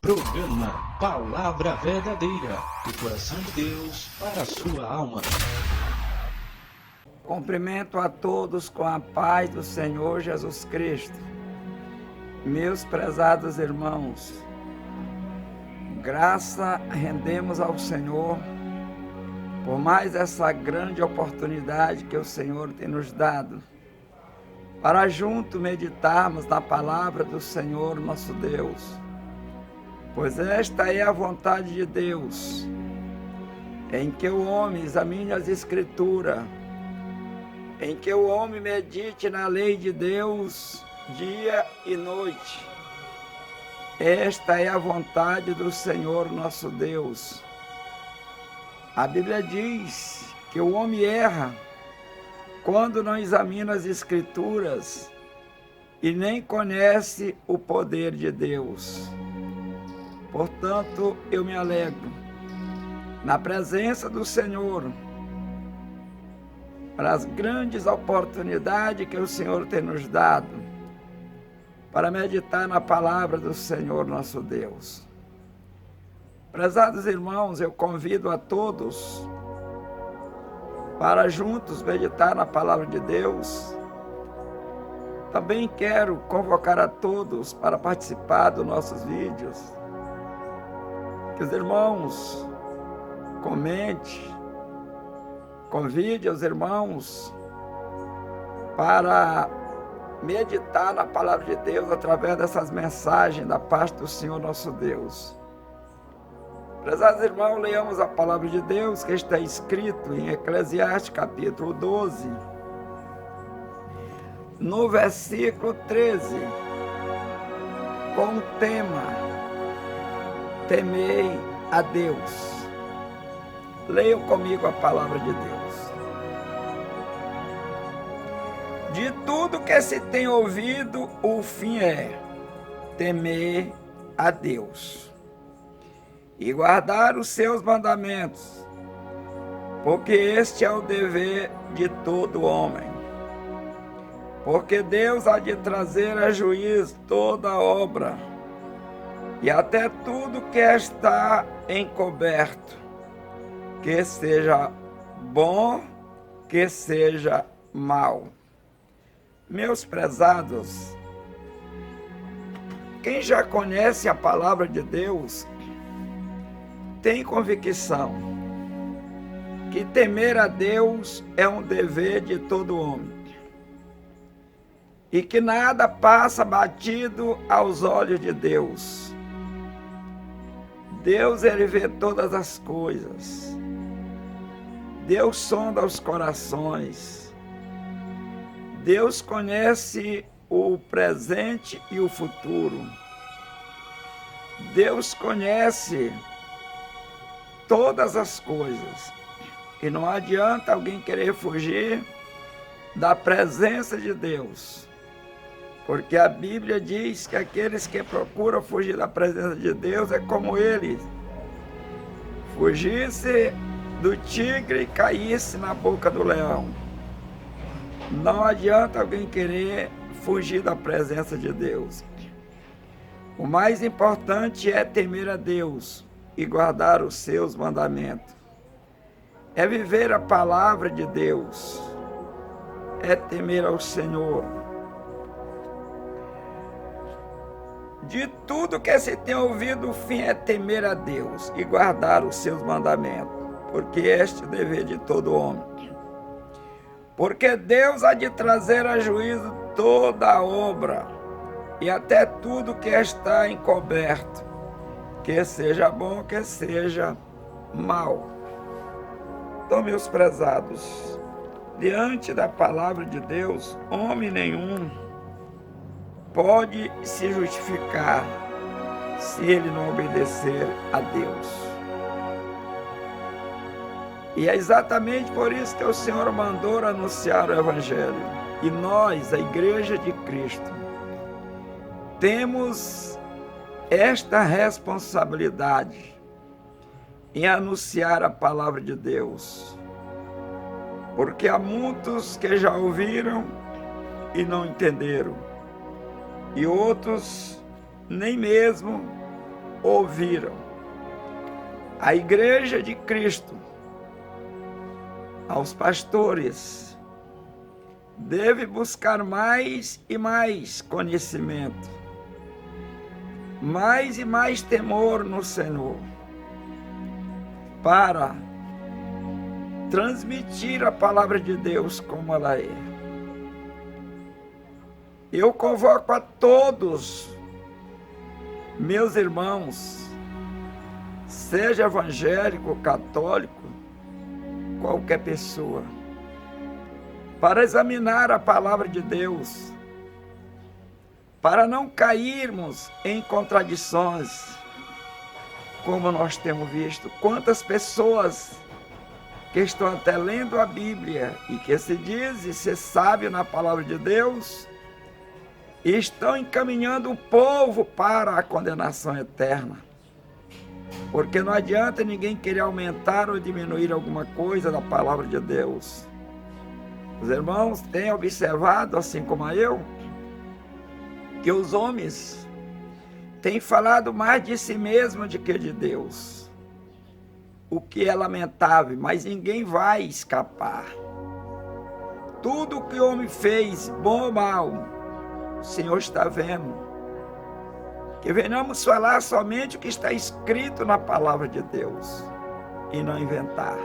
Programa Palavra Verdadeira, do coração de Deus para a sua alma. Cumprimento a todos com a paz do Senhor Jesus Cristo. Meus prezados irmãos, graça rendemos ao Senhor por mais essa grande oportunidade que o Senhor tem nos dado, para junto meditarmos na palavra do Senhor nosso Deus. Pois esta é a vontade de Deus, em que o homem examine as Escrituras, em que o homem medite na lei de Deus dia e noite. Esta é a vontade do Senhor nosso Deus. A Bíblia diz que o homem erra quando não examina as Escrituras e nem conhece o poder de Deus. Portanto, eu me alegro na presença do Senhor, para as grandes oportunidades que o Senhor tem nos dado, para meditar na palavra do Senhor nosso Deus. Prezados irmãos, eu convido a todos para juntos meditar na palavra de Deus. Também quero convocar a todos para participar dos nossos vídeos. Que os irmãos comente, convide os irmãos para meditar na palavra de Deus através dessas mensagens da parte do Senhor nosso Deus. Prezados irmãos, leamos a palavra de Deus que está escrito em Eclesiastes capítulo 12, no versículo 13, com o tema Temei a Deus. Leiam comigo a palavra de Deus. De tudo que se tem ouvido, o fim é temer a Deus e guardar os seus mandamentos, porque este é o dever de todo homem. Porque Deus há de trazer a juízo toda obra, e até tudo que está encoberto, que seja bom, que seja mal. Meus prezados, quem já conhece a palavra de Deus, tem convicção que temer a Deus é um dever de todo homem, e que nada passa batido aos olhos de Deus. Deus, ele vê todas as coisas. Deus sonda os corações. Deus conhece o presente e o futuro. Deus conhece todas as coisas. E não adianta alguém querer fugir da presença de Deus. Porque a Bíblia diz que aqueles que procuram fugir da presença de Deus é como ele fugisse do tigre e caísse na boca do leão. Não adianta alguém querer fugir da presença de Deus. O mais importante é temer a Deus e guardar os seus mandamentos. É viver a palavra de Deus. É temer ao Senhor. De tudo que se tem ouvido, o fim é temer a Deus e guardar os seus mandamentos, porque este é o dever de todo homem. Porque Deus há de trazer a juízo toda a obra, e até tudo que está encoberto, que seja bom, que seja mal. Então, meus prezados, diante da palavra de Deus, homem nenhum pode se justificar se ele não obedecer a Deus. E é exatamente por isso que o Senhor mandou anunciar o Evangelho. E nós, a Igreja de Cristo, temos esta responsabilidade em anunciar a palavra de Deus. Porque há muitos que já ouviram e não entenderam. E outros nem mesmo ouviram. A Igreja de Cristo, aos pastores, deve buscar mais e mais conhecimento, mais e mais temor no Senhor, para transmitir a palavra de Deus como ela é. Eu convoco a todos, meus irmãos, seja evangélico, católico, qualquer pessoa, para examinar a palavra de Deus, para não cairmos em contradições, como nós temos visto. Quantas pessoas que estão até lendo a Bíblia e que se dizem ser sábio na palavra de Deus, estão encaminhando o povo para a condenação eterna. Porque não adianta ninguém querer aumentar ou diminuir alguma coisa da palavra de Deus. Os irmãos têm observado, assim como eu, que os homens têm falado mais de si mesmo do que de Deus. O que é lamentável, mas ninguém vai escapar. Tudo que o homem fez, bom ou mal, o Senhor está vendo. Que venhamos falar somente o que está escrito na palavra de Deus e não inventar.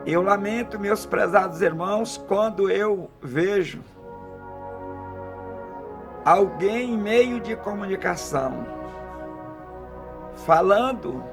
Eu lamento, meus prezados irmãos, quando eu vejo alguém em meio de comunicação falando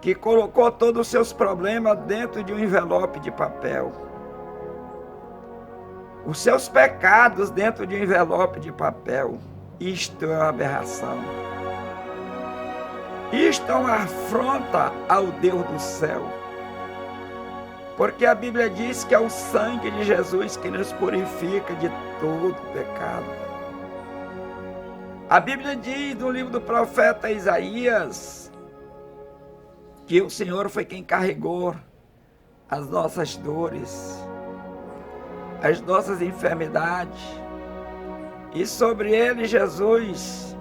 que colocou todos os seus problemas dentro de um envelope de papel, os seus pecados dentro de um envelope de papel. Isto é uma aberração. Isto é uma afronta ao Deus do céu. Porque a Bíblia diz que é o sangue de Jesus que nos purifica de todo pecado. A Bíblia diz no livro do profeta Isaías que o Senhor foi quem carregou as nossas dores, as nossas enfermidades, e sobre ele, Jesus,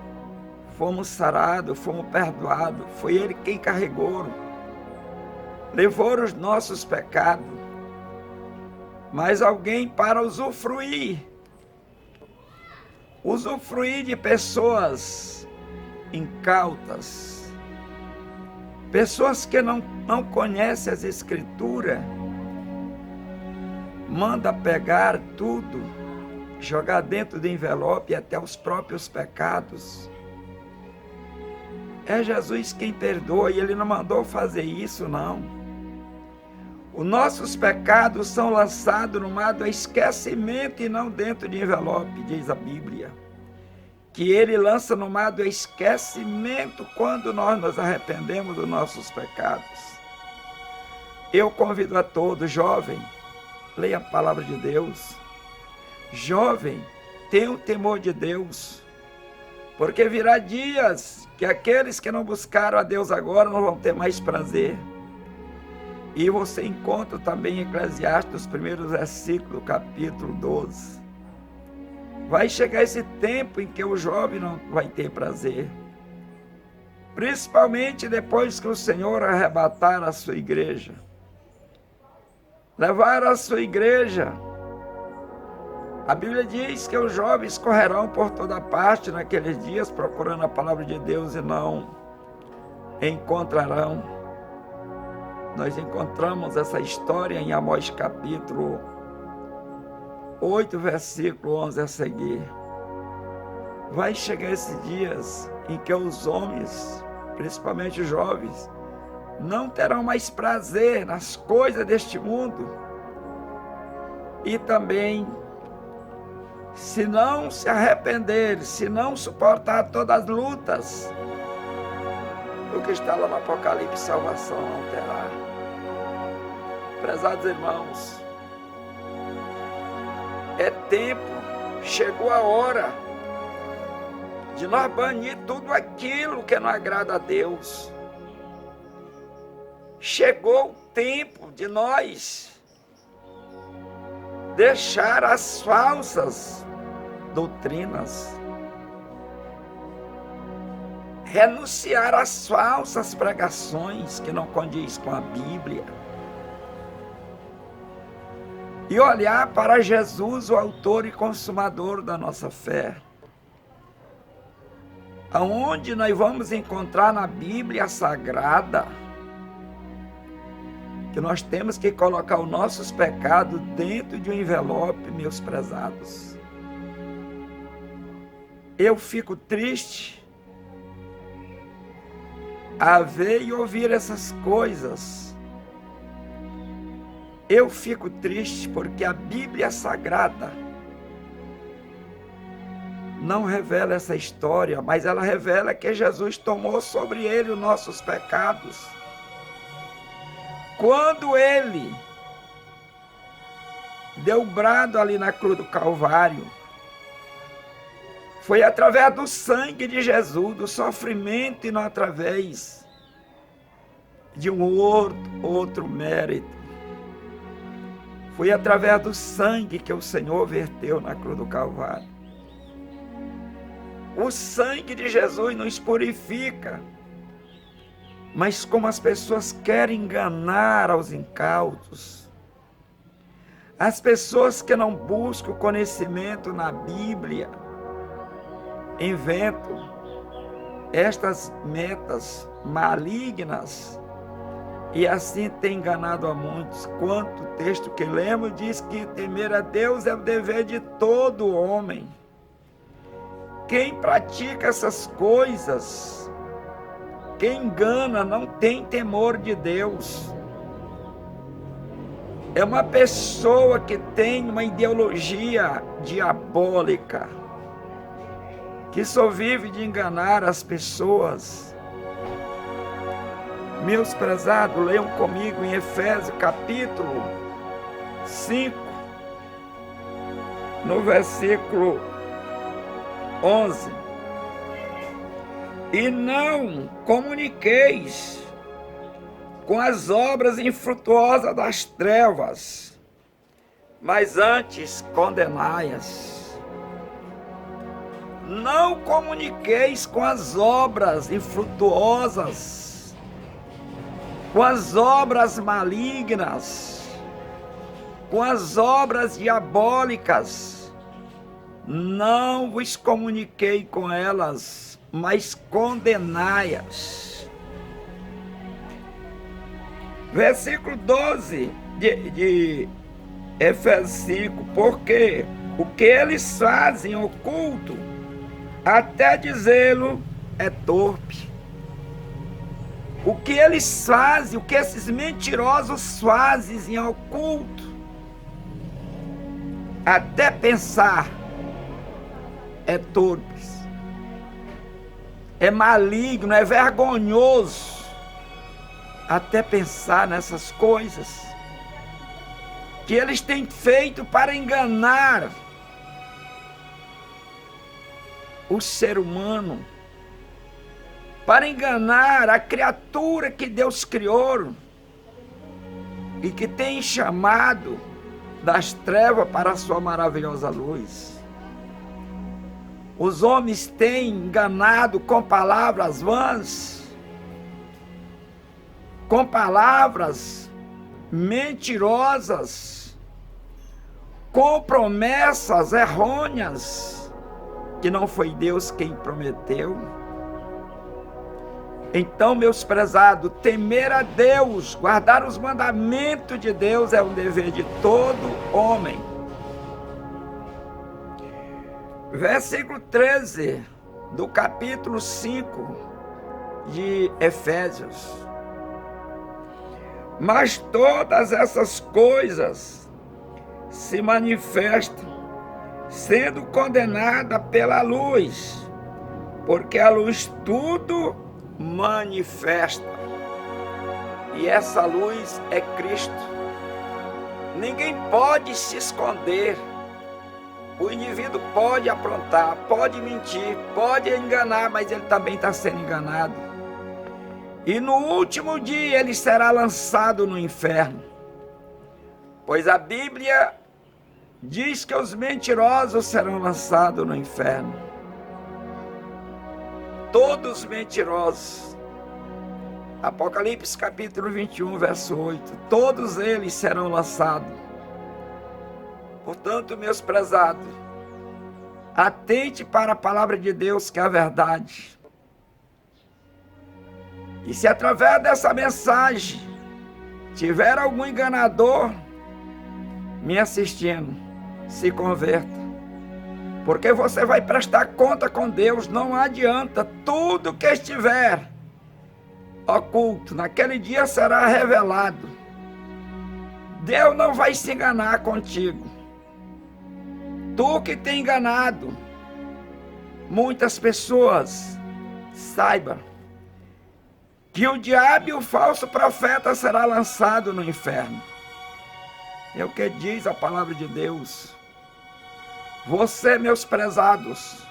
fomos sarados, fomos perdoados. Foi ele quem carregou, levou os nossos pecados. Mas alguém para usufruir de pessoas incautas, pessoas que não conhecem as Escrituras, manda pegar tudo, jogar dentro do envelope até os próprios pecados. É Jesus quem perdoa e ele não mandou fazer isso, não. Os nossos pecados são lançados no mar do esquecimento e não dentro de envelope, diz a Bíblia. Que ele lança no mar do esquecimento quando nós nos arrependemos dos nossos pecados. Eu convido a todos, jovem, leia a palavra de Deus. Jovem, tenha o temor de Deus, porque virá dias que aqueles que não buscaram a Deus agora não vão ter mais prazer. E você encontra também em Eclesiastes, os primeiros versículos, capítulo 12. Vai chegar esse tempo em que o jovem não vai ter prazer, principalmente depois que o Senhor arrebatar a sua igreja, levar a sua igreja. A Bíblia diz que os jovens correrão por toda parte naqueles dias procurando a palavra de Deus e não encontrarão. Nós encontramos essa história em Amós capítulo 8, versículo 11 a seguir. Vai chegar esses dias em que os homens, principalmente os jovens, não terão mais prazer nas coisas deste mundo. E também, se não se arrepender, se não suportar todas as lutas, o que está lá no Apocalipse, salvação não terá. Prezados irmãos, é tempo, chegou a hora de nós banir tudo aquilo que não agrada a Deus. Chegou o tempo de nós deixar as falsas doutrinas. renunciar às falsas pregações que não condiz com a Bíblia e olhar para Jesus, o autor e consumador da nossa fé, aonde nós vamos encontrar na Bíblia Sagrada que nós temos que colocar os nossos pecados dentro de um envelope, meus prezados. Eu fico triste a ver e ouvir essas coisas. Eu fico triste porque a Bíblia Sagrada não revela essa história, mas ela revela que Jesus tomou sobre ele os nossos pecados. Quando ele deu brado ali na cruz do Calvário, foi através do sangue de Jesus, do sofrimento, e não através de um outro mérito. Foi através do sangue que o Senhor verteu na cruz do Calvário. O sangue de Jesus nos purifica, mas como as pessoas querem enganar aos incautos, as pessoas que não buscam conhecimento na Bíblia, inventam estas metas malignas e assim tem enganado a muitos. Quanto o texto que lemos diz que temer a Deus é o dever de todo homem. Quem pratica essas coisas, quem engana, não tem temor de Deus. É uma pessoa que tem uma ideologia diabólica, que só vive de enganar as pessoas. Meus prezados, leiam comigo em Efésios capítulo 5, no versículo 11. E não comuniqueis com as obras infrutuosas das trevas, mas antes condenai-as. Não comuniqueis com as obras infrutuosas, com as obras malignas, com as obras diabólicas. Não vos comuniquei com elas, mas condenai-as. Versículo 12 de Efésios 5. Porque o que eles fazem oculto, até dizê-lo, é torpe. O que eles fazem, o que esses mentirosos fazem em oculto, até pensar, é torpe, é maligno, é vergonhoso, até pensar nessas coisas que eles têm feito para enganar o ser humano, para enganar a criatura que Deus criou e que tem chamado das trevas para a sua maravilhosa luz. Os homens têm enganado com palavras vãs, com palavras mentirosas, com promessas errôneas, que não foi Deus quem prometeu. Então, meus prezados, temer a Deus, guardar os mandamentos de Deus é um dever de todo homem. Versículo 13 do capítulo 5 de Efésios. Mas todas essas coisas se manifestam, sendo condenada pela luz, porque a luz tudo manifesta, e essa luz é Cristo. Ninguém pode se esconder. O indivíduo pode aprontar, pode mentir, pode enganar, mas ele também está sendo enganado. E no último dia ele será lançado no inferno, pois a Bíblia diz que os mentirosos serão lançados no inferno. todos mentirosos. Apocalipse capítulo 21, verso 8. Todos eles serão lançados. Portanto, meus prezados, atente para a palavra de Deus, que é a verdade. E se através dessa mensagem tiver algum enganador me assistindo, se converta. Porque você vai prestar conta com Deus, não adianta. Tudo que estiver oculto, naquele dia será revelado. Deus não vai se enganar contigo. Tu que tem enganado muitas pessoas, saiba que o diabo e o falso profeta será lançado no inferno. É o que diz a palavra de Deus. Você, meus prezados,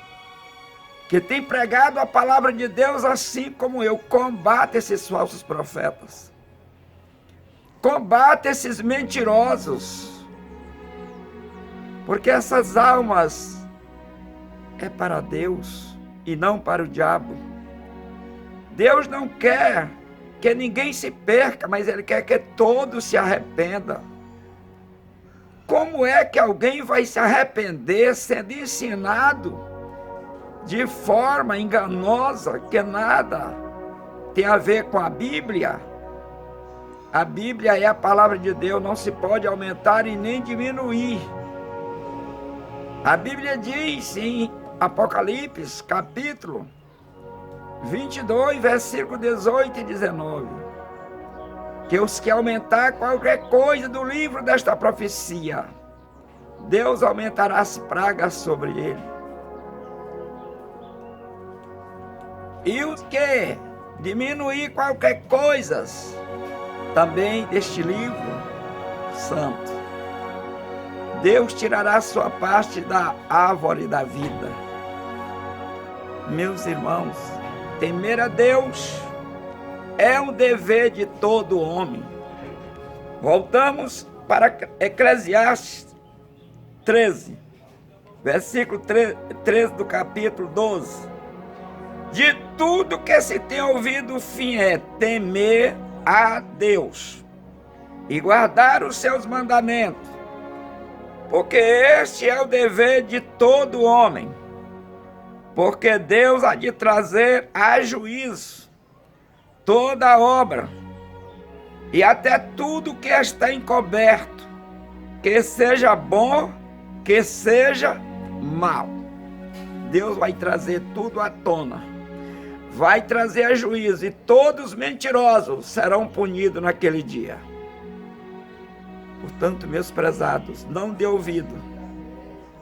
que tem pregado a palavra de Deus assim como eu, combate esses falsos profetas. Combate esses mentirosos. Porque essas almas é para Deus e não para o diabo. Deus não quer que ninguém se perca, mas Ele quer que todos se arrependam. Como é que alguém vai se arrepender sendo ensinado de forma enganosa, que nada tem a ver com a Bíblia? A Bíblia é a palavra de Deus, não se pode aumentar e nem diminuir. A Bíblia diz em Apocalipse, capítulo 22, versículo 18 e 19, que os que aumentar qualquer coisa do livro desta profecia, Deus aumentará as pragas sobre ele. E os que diminuir qualquer coisa, também deste livro santo, Deus tirará sua parte da árvore da vida. Meus irmãos, temer a Deus é um dever de todo homem. Voltamos para Eclesiastes 13, versículo 13 do capítulo 12. De tudo que se tem ouvido, o fim é temer a Deus e guardar os seus mandamentos, porque este é o dever de todo homem. Porque Deus há de trazer a juízo toda obra e até tudo que está encoberto, que seja bom, que seja mal. Deus vai trazer tudo à tona, vai trazer a juízo, e todos os mentirosos serão punidos naquele dia. Portanto, meus prezados, não dê ouvido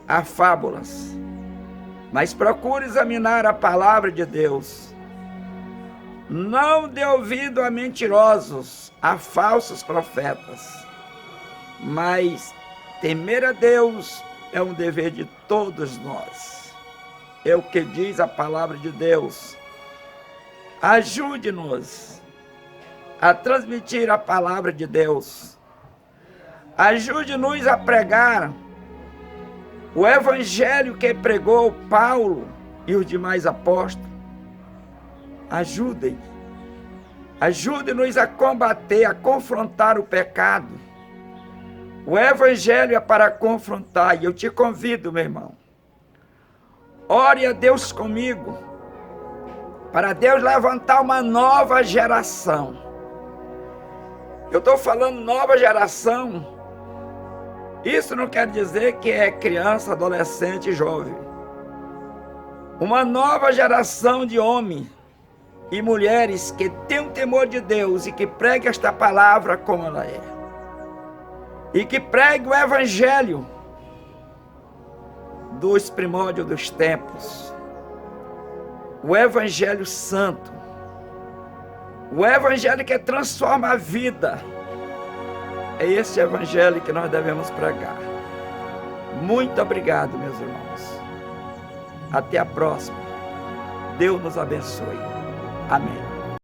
a fábulas, mas procure examinar a palavra de Deus. Não dê ouvido a mentirosos, a falsos profetas, mas temer a Deus é um dever de todos nós. É o que diz a palavra de Deus. Ajude-nos a transmitir a palavra de Deus. Ajude-nos a pregar o evangelho que pregou Paulo e os demais apóstolos. Ajude-nos a combater, a confrontar o pecado. O evangelho é para confrontar, e eu te convido, meu irmão, ore a Deus comigo, para Deus levantar uma nova geração. Eu estou falando nova geração, isso não quer dizer que é criança, adolescente e jovem. Uma nova geração de homens e mulheres que tenham temor de Deus e que pregue esta palavra como ela é. E que pregue o evangelho dos primórdios dos tempos. O evangelho santo. O evangelho que transforma a vida. É esse evangelho que nós devemos pregar. Muito obrigado, meus irmãos. Até a próxima. Deus nos abençoe. Amém.